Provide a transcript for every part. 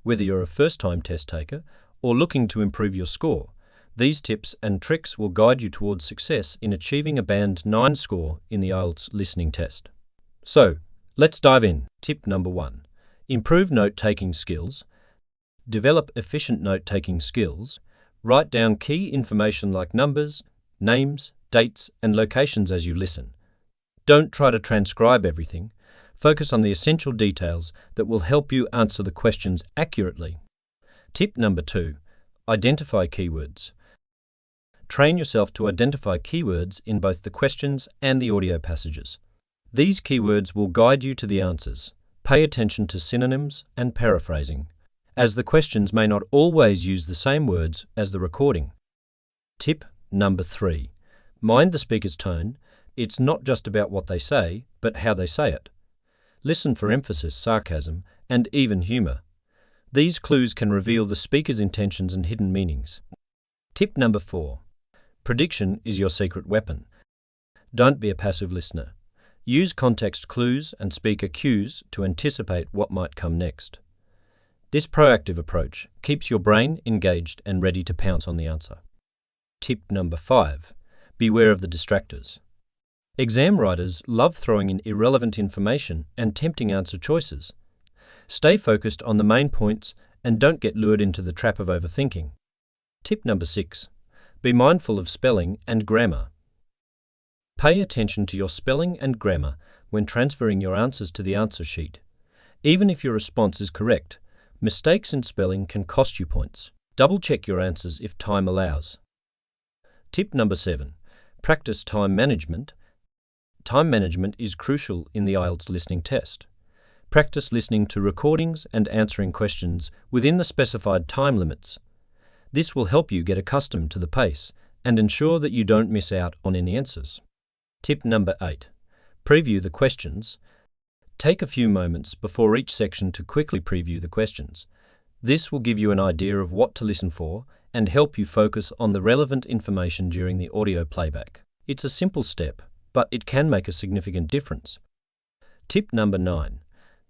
Whether you're a first-time test taker or looking to improve your score, these tips and tricks will guide you towards success in achieving a Band 9 score in the IELTS listening test. So, let's dive in. Tip number 1. Improve note-taking skills. Develop efficient note-taking skills. Write down key information like numbers, names, dates, and locations as you listen. Don't try to transcribe everything. Focus on the essential details that will help you answer the questions accurately. Tip number 2. Identify keywords. Train yourself to identify keywords in both the questions and the audio passages. These keywords will guide you to the answers. Pay attention to synonyms and paraphrasing, as the questions may not always use the same words as the recording. Tip number 3. Mind the speaker's tone. It's not just about what they say, but how they say it. Listen for emphasis, sarcasm, and even humor. These clues can reveal the speaker's intentions and hidden meanings. Tip number 4. Prediction is your secret weapon. Don't be a passive listener. Use context clues and speaker cues to anticipate what might come next. This proactive approach keeps your brain engaged and ready to pounce on the answer. Tip number 5. Beware of the distractors. Exam writers love throwing in irrelevant information and tempting answer choices. Stay focused on the main points and don't get lured into the trap of overthinking. Tip number 6. Be mindful of spelling and grammar. Pay attention to your spelling and grammar when transferring your answers to the answer sheet. Even if your response is correct, mistakes in spelling can cost you points. Double-check your answers if time allows. Tip number 7. Practice time management. Time management is crucial in the IELTS listening test. Practice listening to recordings and answering questions within the specified time limits. This will help you get accustomed to the pace and ensure that you don't miss out on any answers. Tip number 8. Preview the questions. Take a few moments before each section to quickly preview the questions. This will give you an idea of what to listen for and help you focus on the relevant information during the audio playback. It's a simple step, but it can make a significant difference. Tip number 9.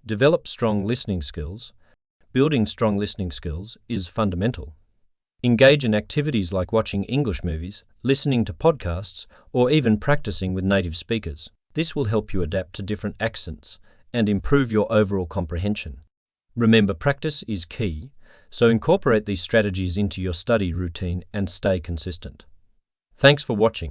Develop strong listening skills. Building strong listening skills is fundamental. Engage in activities like watching English movies, listening to podcasts, or even practicing with native speakers. This will help you adapt to different accents and improve your overall comprehension. Remember, practice is key, so incorporate these strategies into your study routine and stay consistent. Thanks for watching.